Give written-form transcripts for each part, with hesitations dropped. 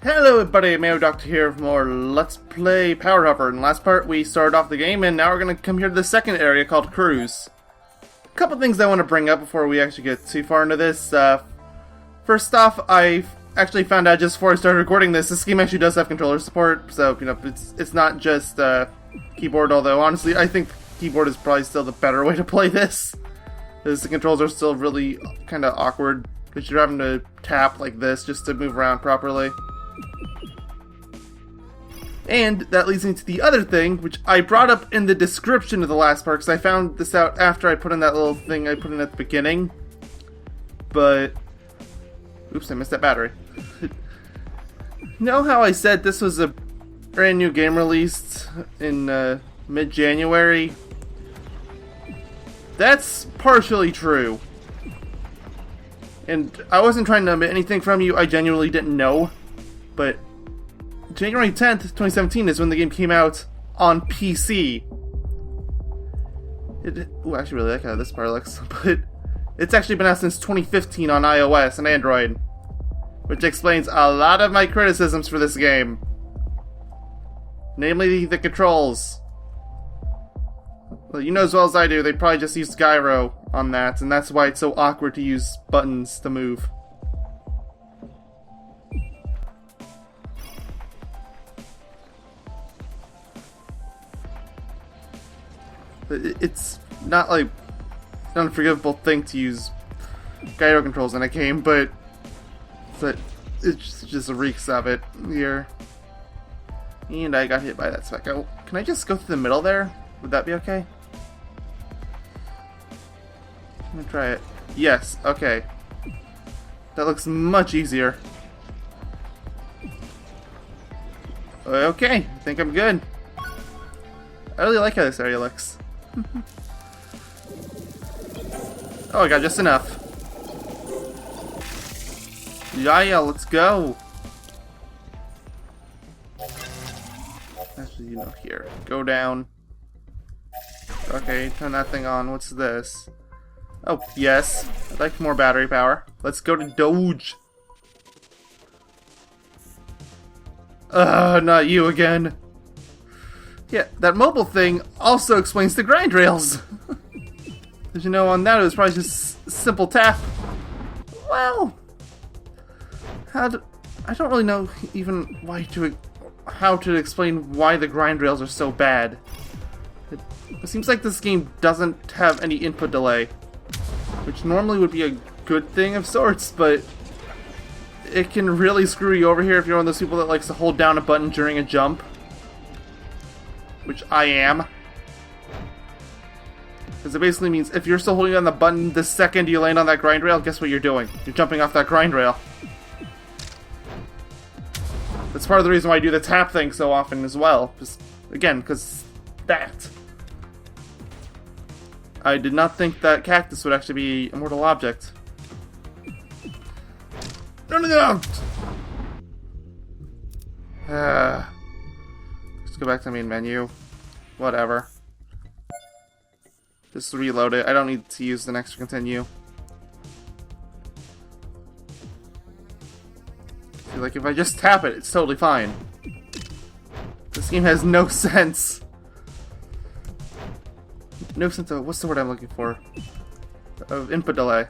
Hello everybody, Mayo Doctor here for more Let's Play Power Hover. In the last part we started off the game and now we're going to come here to the second area called Cruise. A couple things I want to bring up before we actually get too far into this. First off, I actually found out just before I started recording this game actually does have controller support, so you know it's not just keyboard, although honestly I think keyboard is probably still the better way to play this. Because the controls are still really kind of awkward, because you're having to tap like this just to move around properly. And that leads me to the other thing, which I brought up in the description of the last part, because I found this out after I put in that little thing I put in at the beginning. But, oops, I missed that battery. You know how I said this was a brand new game released in mid-January? That's partially true. And I wasn't trying to omit anything from you, I genuinely didn't know. But January 10th, 2017 is when the game came out on PC. Ooh, I actually really like how this part looks, but it's actually been out since 2015 on iOS and Android, which explains a lot of my criticisms for this game. Namely, the controls. Well, you know as well as I do, they probably just used gyro on that, and that's why it's so awkward to use buttons to move. It's not like an unforgivable thing to use gyro controls in a game, but it just reeks of it here. And I got hit by that spec. Can I just go through the middle there? Would that be okay? I'm gonna try it. Yes, okay. That looks much easier. Okay, I think I'm good. I really like how this area looks. Oh, I got just enough. Yeah, let's go. Actually, you know, here. Go down. Okay, turn that thing on. What's this? Oh, yes. I'd like more battery power. Let's go to Doge. Not you again. Yeah, that mobile thing also explains the grind rails. Did you know on that it was probably just a simple tap? Well, I don't really know even how to explain why the grind rails are so bad. It seems like this game doesn't have any input delay, which normally would be a good thing of sorts, but it can really screw you over here if you're one of those people that likes to hold down a button during a jump. Which I am. Because it basically means if you're still holding on the button the second you land on that grind rail, guess what you're doing? You're jumping off that grind rail. That's part of the reason why I do the tap thing so often as well. Just, again, because that. I did not think that cactus would actually be a mortal object. No! Let's go back to the main menu. Whatever. Just reload it. I don't need to use the next to continue. See, like if I just tap it, it's totally fine. This game has no sense. No sense of, what's the word I'm looking for? Of input delay.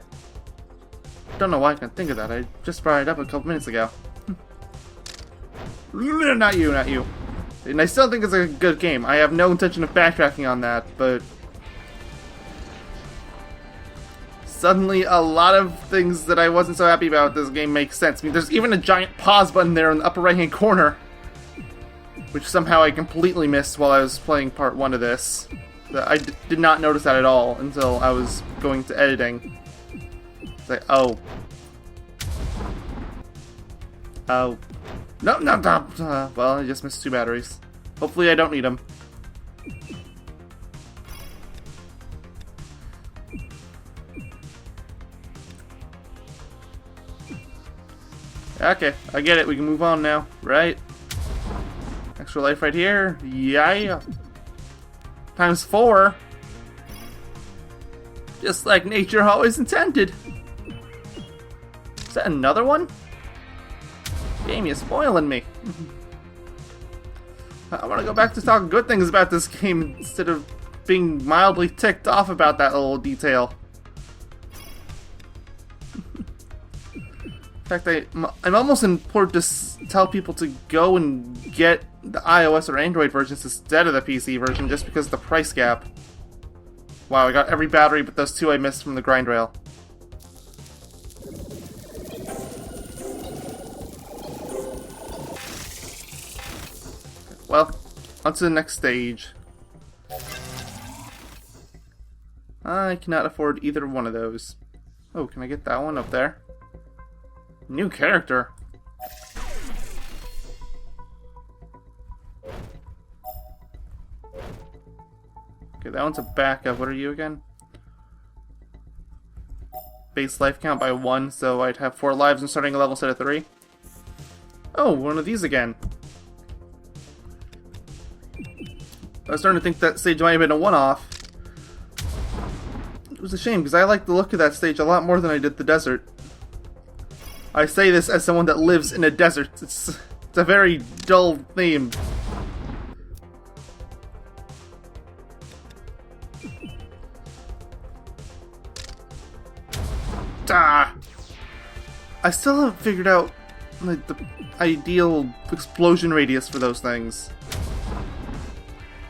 Don't know why I can't think of that. I just brought it up a couple minutes ago. Not you, not you. And I still think it's a good game. I have no intention of backtracking on that, but suddenly a lot of things that I wasn't so happy about this game make sense. I mean, there's even a giant pause button there in the upper right-hand corner, which somehow I completely missed while I was playing part 1 of this. I did not notice that at all until I was going to editing. It's like, oh. Oh. No. Well, I just missed 2 batteries. Hopefully I don't need them. Okay, I get it. We can move on now, right? Extra life right here. Yeah. Times 4. Just like nature always intended. Is that another one? Game, you're spoiling me. I want to go back to talking good things about this game instead of being mildly ticked off about that little detail. In fact, I'm almost implored to tell people to go and get the iOS or Android versions instead of the PC version just because of the price gap. Wow, I got every battery but those two I missed from the grind rail. Well, on to the next stage. I cannot afford either one of those. Oh, can I get that one up there? New character. Okay, that one's a backup. What are you again? Base life count by 1, so I'd have 4 lives and starting a level instead of 3. Oh, one of these again. I was starting to think that stage might have been a one-off. It was a shame, because I liked the look of that stage a lot more than I did the desert. I say this as someone that lives in a desert. It's a very dull theme. Ah! I still haven't figured out like, the ideal explosion radius for those things.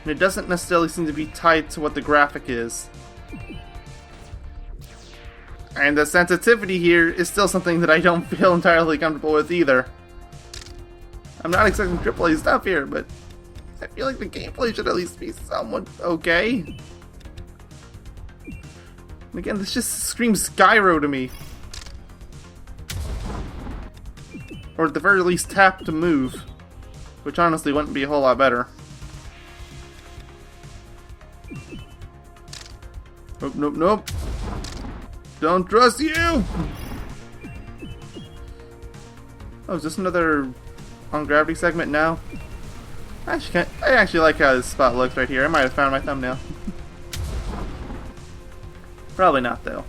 And it doesn't necessarily seem to be tied to what the graphic is. And the sensitivity here is still something that I don't feel entirely comfortable with either. I'm not expecting AAA stuff here, but I feel like the gameplay should at least be somewhat okay. And again, this just screams Skyro to me. Or at the very least tap to move. Which honestly wouldn't be a whole lot better. Nope, nope, nope. Don't trust you! Oh, is this another on gravity segment now? I actually like how this spot looks right here. I might have found my thumbnail. Probably not, though.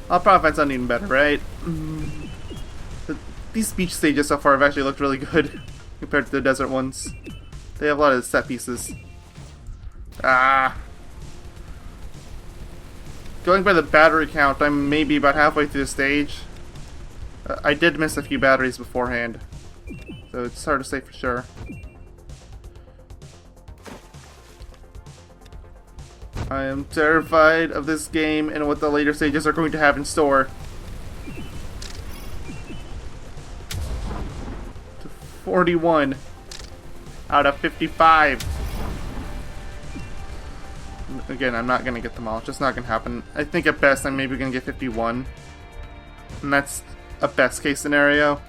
I'll probably find something even better, right? These beach stages so far have actually looked really good compared to the desert ones. They have a lot of set pieces. Ah! Going by the battery count, I'm maybe about halfway through the stage. I did miss a few batteries beforehand, so it's hard to say for sure. I am terrified of this game and what the later stages are going to have in store. To 41 out of 55. Again, I'm not going to get them all. It's just not going to happen. I think at best I'm maybe going to get 51. And that's a best case scenario.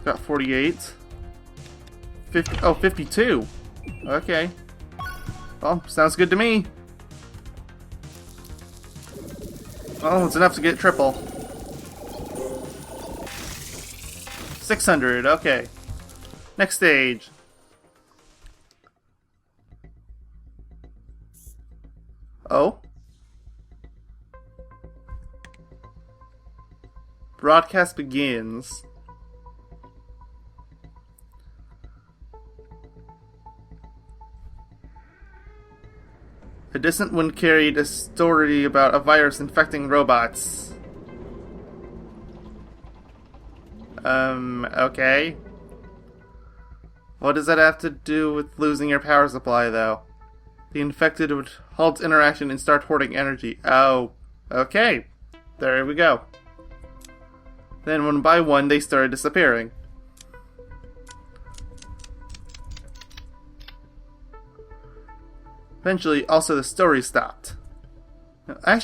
Got 48. 50, oh, 52. Okay. Well, sounds good to me. Oh, it's enough to get triple. 600, okay. Next stage. Oh? Broadcast begins. A distant wind carried a story about a virus infecting robots. Okay. What does that have to do with losing your power supply, though? The infected would halt interaction and start hoarding energy. Oh, okay. There we go. Then one by one, they started disappearing. Eventually, also the story stopped. I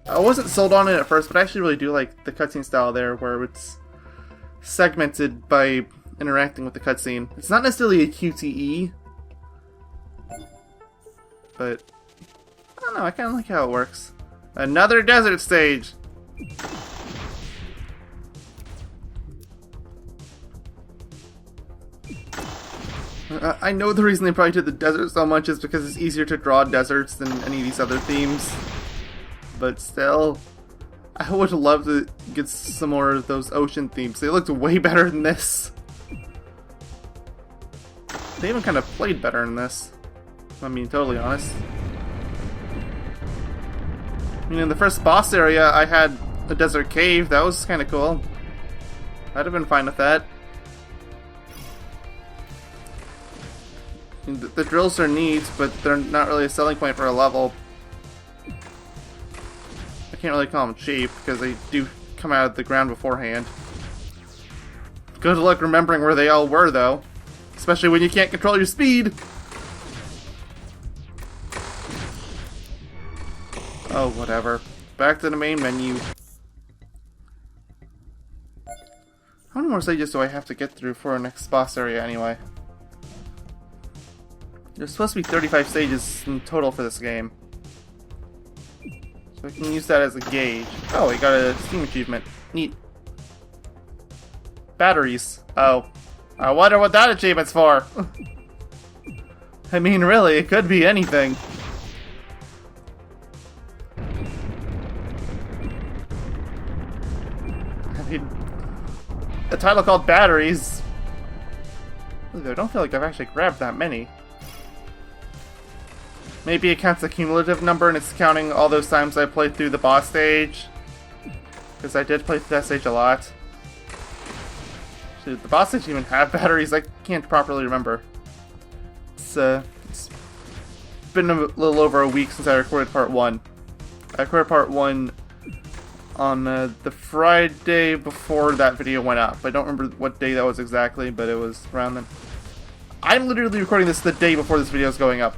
wasn't sold on it at first, but I actually really do like the cutscene style there, where it's segmented by interacting with the cutscene. It's not necessarily a QTE, but I don't know, I kind of like how it works. Another desert stage! I know the reason they probably did the desert so much is because it's easier to draw deserts than any of these other themes. but still, I would love to get some more of those ocean themes. They looked way better than this. They even kind of played better in this, if I'm being totally honest. I mean, in the first boss area, I had a desert cave. That was kind of cool. I'd have been fine with that. I mean, the drills are neat, but they're not really a selling point for a level. I can't really call them cheap, because they do come out of the ground beforehand. Good luck remembering where they all were, though. Especially when you can't control your speed! Oh, whatever. Back to the main menu. How many more stages do I have to get through for our next boss area, anyway? There's supposed to be 35 stages in total for this game. So I can use that as a gauge. Oh, we got a Steam achievement. Neat. Batteries. Oh. I wonder what that achievement's for. I mean, really, it could be anything. I mean, a title called Batteries. I don't feel like I've actually grabbed that many. Maybe it counts a cumulative number and it's counting all those times I played through the boss stage. Because I did play through that stage a lot. Should the boss stage even have batteries? I can't properly remember. It's been a little over a week since I recorded part 1. I recorded part 1 on the Friday before that video went up. I don't remember what day that was exactly, but it was around then. I'm literally recording this the day before this video is going up.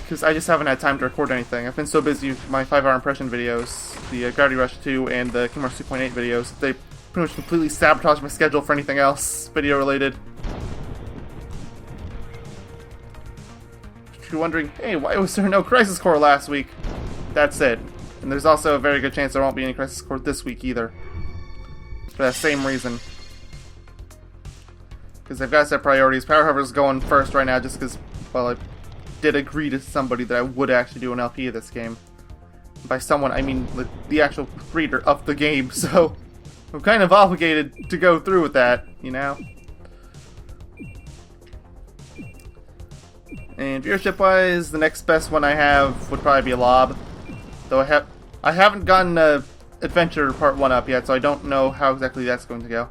Because I just haven't had time to record anything. I've been so busy with my 5-hour impression videos, the Gravity Rush 2 and the Kingdom Hearts 2.8 videos. They pretty much completely sabotaged my schedule for anything else video related. If you're wondering, hey, why was there no Crisis Core last week? That's it. And there's also a very good chance there won't be any Crisis Core this week either. For that same reason. Because I've got to set priorities. Power Hover's going first right now just because, well, I did agree to somebody that I would actually do an LP of this game. By someone, I mean the actual creator of the game, so I'm kind of obligated to go through with that, you know? And viewership-wise, the next best one I have would probably be a Lob. Though I haven't gotten Adventure Part 1 up yet, so I don't know how exactly that's going to go.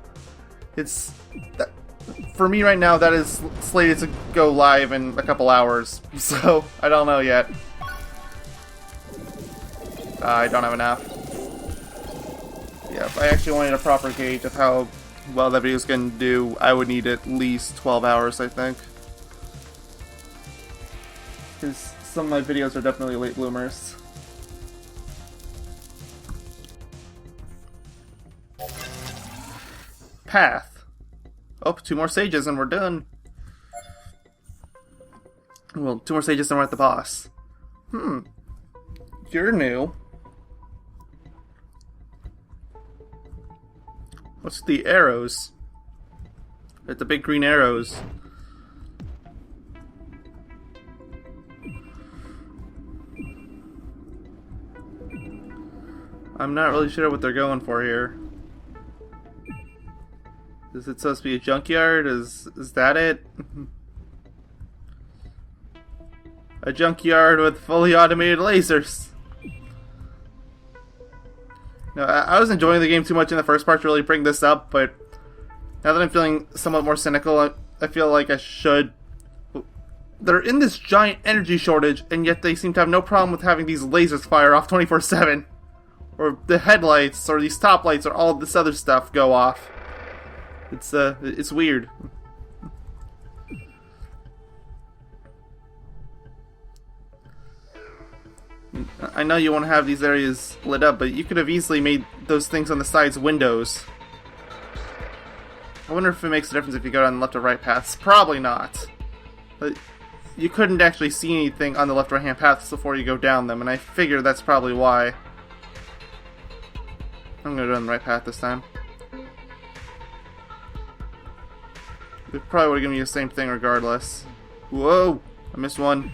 For me right now, that is slated to go live in a couple hours, so I don't know yet. I don't have enough. Yeah, if I actually wanted a proper gauge of how well that video's gonna do, I would need at least 12 hours, I think. Because some of my videos are definitely late bloomers. Path. Oh, 2 more stages and we're done. Well, 2 more stages and we're at the boss. You're new. What's the arrows? At the big green arrows. I'm not really sure what they're going for here. Is it supposed to be a junkyard? Is that it? A junkyard with fully automated lasers. No, I was enjoying the game too much in the first part to really bring this up, but now that I'm feeling somewhat more cynical, I feel like I should. They're in this giant energy shortage, and yet they seem to have no problem with having these lasers fire off 24/7. Or the headlights, or these top lights, or all this other stuff go off. It's weird. I know you want to have these areas lit up, but you could have easily made those things on the sides windows. I wonder if it makes a difference if you go down the left or right paths. Probably not. But you couldn't actually see anything on the left or right hand paths before you go down them, and I figure that's probably why. I'm gonna go down the right path this time. It probably would have given me the same thing regardless. Whoa! I missed one.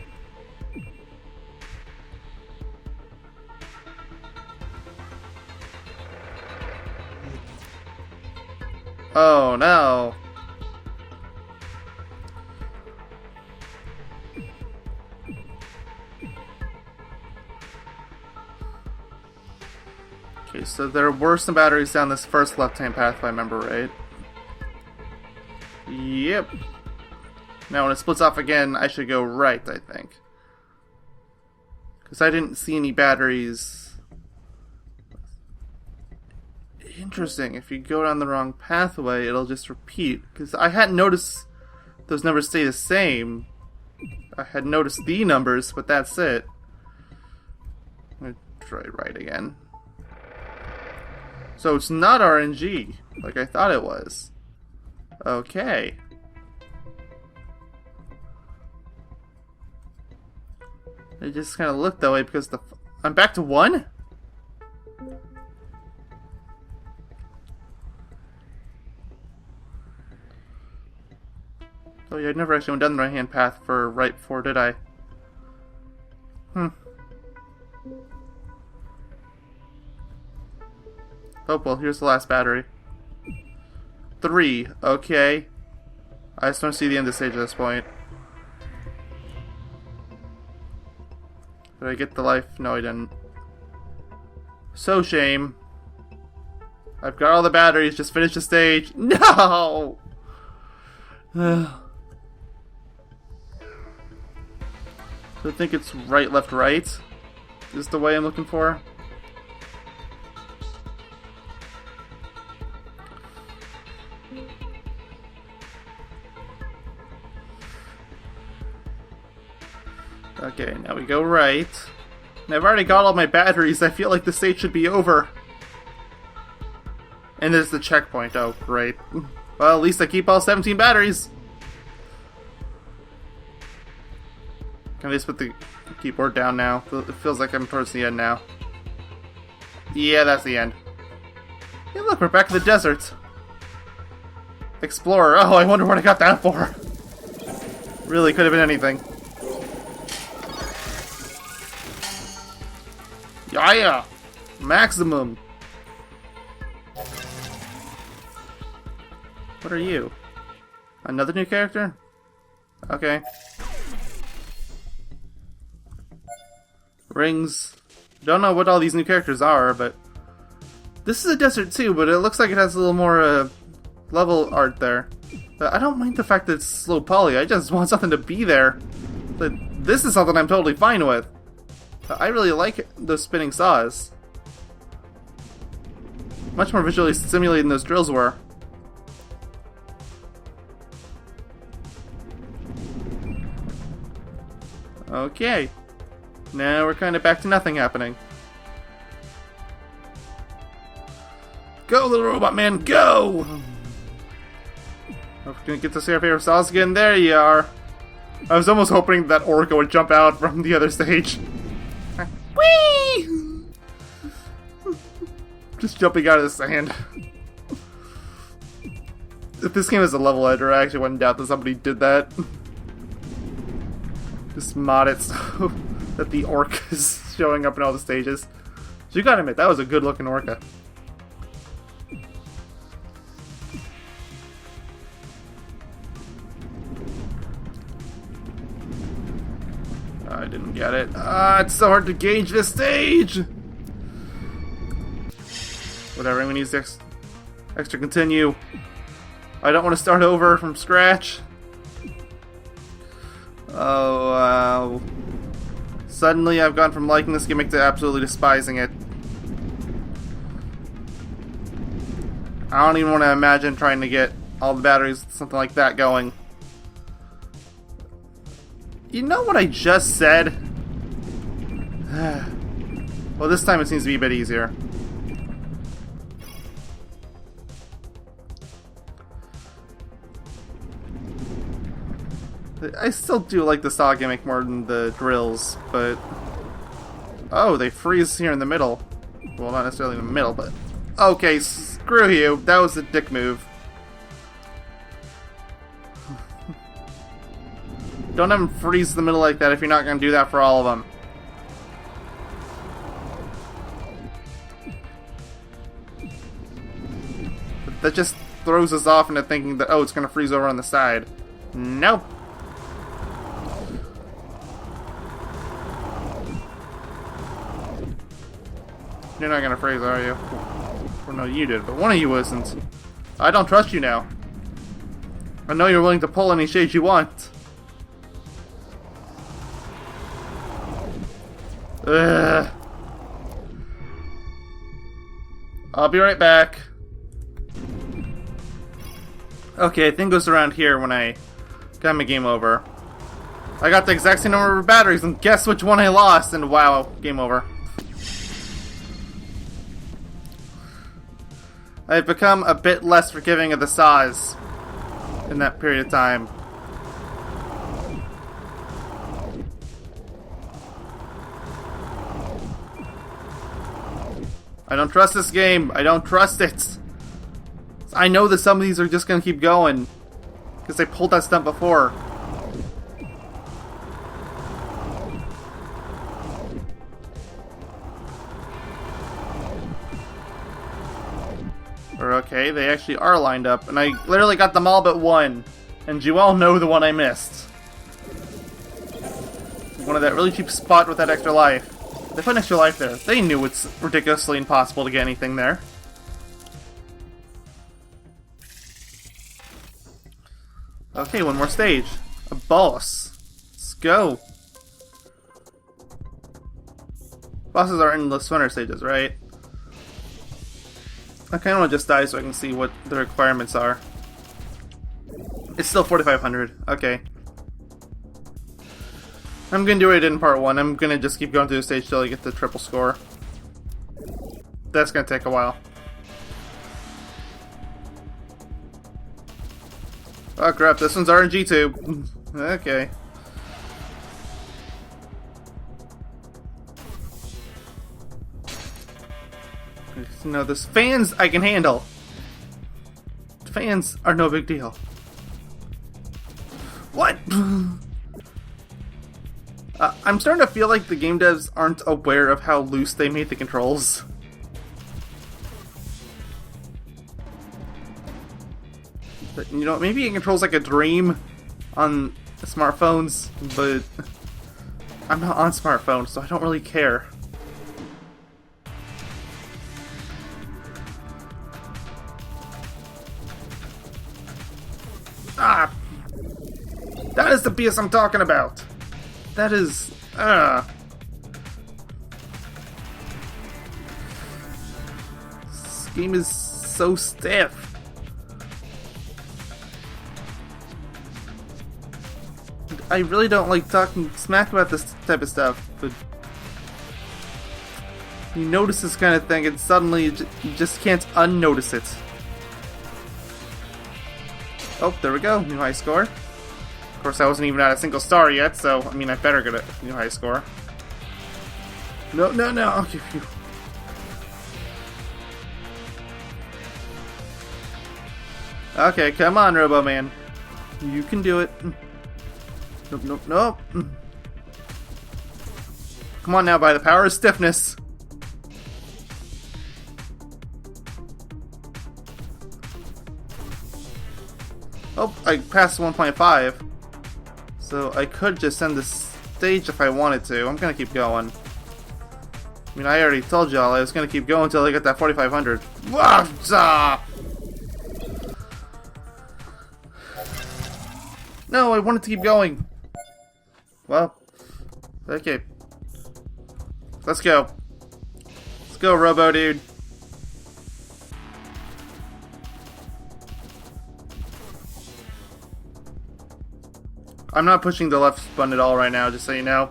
Oh no. Okay, so there were some batteries down this first left-hand path, if I remember right. Yep. Now when it splits off again, I should go right, I think. Because I didn't see any batteries. Interesting, if you go down the wrong pathway, it'll just repeat. Because I hadn't noticed those numbers stay the same. I had noticed the numbers, but that's it. I'm gonna try right again. So it's not RNG, like I thought it was. Okay. It just kind of looked that way because I'm back to 1? Oh yeah, I never actually went down the right-hand path for right before, did I? Oh, well, here's the last battery. 3, okay. I just don't see the end of the stage at this point. Did I get the life? No, I didn't. So shame. I've got all the batteries, just finish the stage. No! So I think it's right, left, right is the way I'm looking for. Okay, now we go right. And I've already got all my batteries. I feel like the stage should be over. And there's the checkpoint. Oh, great. Well, at least I keep all 17 batteries. Can I just put the keyboard down now? It feels like I'm towards the end now. Yeah, that's the end. Hey, look, we're back in the desert. Explorer. Oh, I wonder what I got that for. Really, could have been anything. Yeah! Maximum! What are you? Another new character? Okay. Rings. Don't know what all these new characters are, but... This is a desert too, but it looks like it has a little more level art there. But I don't mind the fact that it's slow poly, I just want something to be there. But this is something I'm totally fine with. I really like those spinning saws. Much more visually stimulating than those drills were. Okay. Now we're kind of back to nothing happening. Go, little robot man, go! I'm gonna get to see our favorite saws again. There you are. I was almost hoping that Orca would jump out from the other stage. Whee! Just jumping out of the sand. If this game is a level editor, I actually wouldn't doubt that somebody did that. Just mod it so that the orca is showing up in all the stages. So you gotta admit, that was a good looking orca. I didn't get it. It's so hard to gauge this stage! Whatever, I'm gonna use the extra continue. I don't want to start over from scratch. Oh, wow. Suddenly I've gone from liking this gimmick to absolutely despising it. I don't even want to imagine trying to get all the batteries, something like that, going. You know what I just said? Well, this time it seems to be a bit easier. I still do like the saw gimmick more than the drills, but... Oh, they freeze here in the middle. Well, not necessarily in the middle, but... Okay, screw you. That was a dick move. Don't have them freeze in the middle like that if you're not going to do that for all of them. But that just throws us off into thinking that, oh, it's going to freeze over on the side. Nope. You're not going to freeze, are you? Well, no, you did, but one of you isn't. I don't trust you now. I know you're willing to pull any shade you want. Ugh. I'll be right back. Okay, I think it goes around here when I got my game over. I got the exact same number of batteries, and guess which one I lost, and wow, game over. I've become a bit less forgiving of the saws in that period of time. I don't trust this game. I don't trust it. I know that some of these are just going to keep going because they pulled that stunt before. Okay, they actually are lined up, and I literally got them all but one. And you all know the one I missed. One of that really cheap spot with that extra life. They put an extra life there. They knew it's ridiculously impossible to get anything there. Okay, one more stage. A boss. Let's go. Bosses are in the swimmer stages, right? I kind of want to just die so I can see what the requirements are. It's still 4,500. Okay. I'm gonna do what I did in part 1. I'm gonna just keep going through the stage till I get the triple score. That's gonna take a while. Oh crap, this one's RNG too. Okay. No, this fans I can handle. Fans are no big deal. What? I'm starting to feel like the game devs aren't aware of how loose they made the controls. But, you know, maybe it controls like a dream on smartphones, but I'm not on smartphones, so I don't really care. Ah! That is the BS I'm talking about! That is... This game is so stiff. I really don't like talking smack about this type of stuff, but... You notice this kind of thing and suddenly you just can't unnotice it. Oh, there we go. New high score. Of course, I wasn't even at a single star yet, so, I mean, I better get a new high score. No, no, no, I'll give you... Okay, come on, Robo-Man. You can do it. Nope, nope, nope. Come on now, by the power of stiffness. Oh, I passed 1.5. So I could just end this stage if I wanted to. I'm gonna keep going. I mean, I already told y'all I was gonna keep going until I get that 4,500. No, I wanted to keep going. Well, okay. Let's go. Let's go, Robo Dude. I'm not pushing the left button at all right now, just so you know.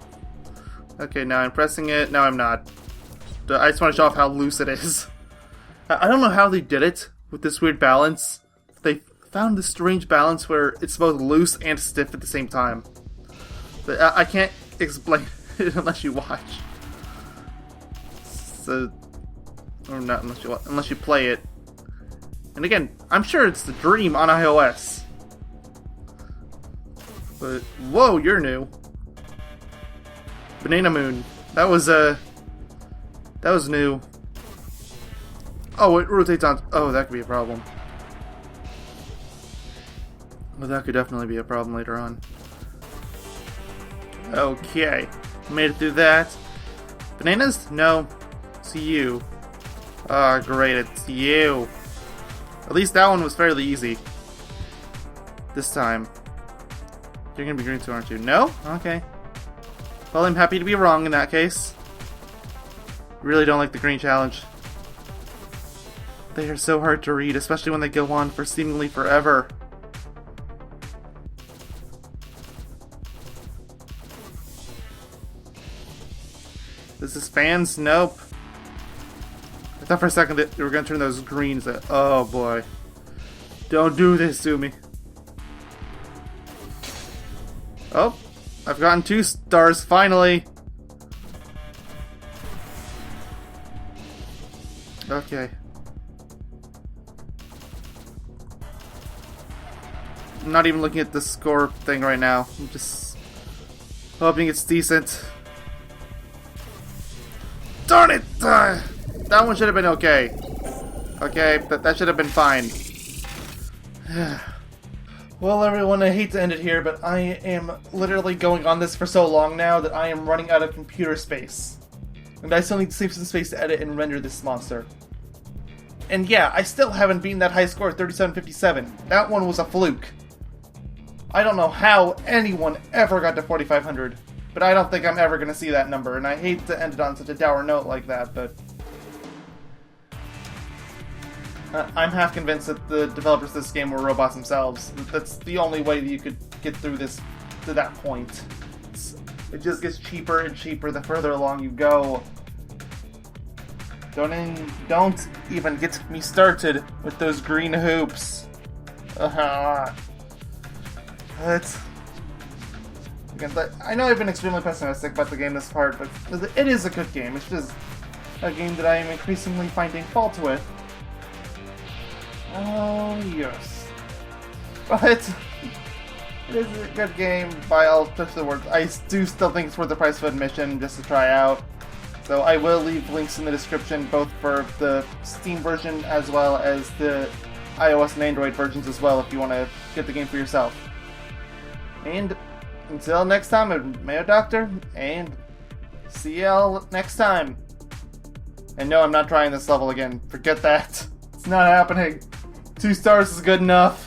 Okay, now I'm pressing it. Now I'm not. I just want to show off how loose it is. I don't know how they did it with this weird balance. They found this strange balance where it's both loose and stiff at the same time. But I can't explain it unless you watch. So, or not unless you play it. And again, I'm sure it's the dream on iOS. But, whoa, you're new. Banana Moon. That was new. Oh, it rotates on... Oh, that could be a problem. Well, that could definitely be a problem later on. Okay. Made it through that. Bananas? No. It's you. Ah, great, it's you. At least that one was fairly easy. This time. You're gonna be green too, aren't you? No? Okay. Well, I'm happy to be wrong in that case. Really don't like the green challenge. They are so hard to read, especially when they go on for seemingly forever. This is fans? Nope. I thought for a second that you were going to turn those greens at... Oh boy. Don't do this to me. Oh, I've gotten 2 stars finally. Okay. I'm not even looking at the score thing right now. I'm just hoping it's decent. Darn it! That one should have been okay. Okay, that should have been fine. Well, everyone, I hate to end it here, but I am literally going on this for so long now that I am running out of computer space. And I still need to save some space to edit and render this monster. And yeah, I still haven't beaten that high score of 3757. That one was a fluke. I don't know how anyone ever got to 4500. But I don't think I'm ever going to see that number, and I hate to end it on such a dour note like that, but... I'm half convinced that the developers of this game were robots themselves. That's the only way that you could get through this to that point. It just gets cheaper and cheaper the further along you go. Don't even get me started with those green hoops. I know I've been extremely pessimistic about the game this part, but it is a good game. It's just a game that I am increasingly finding fault with. Oh, yes. But it is a good game by all touch the words. I do still think it's worth the price of admission just to try out. So I will leave links in the description both for the Steam version as well as the iOS and Android versions as well if you want to get the game for yourself. And until next time, I'm Mayo Doctor, and see y'all next time. And no, I'm not trying this level again. Forget that. It's not happening. 2 stars is good enough.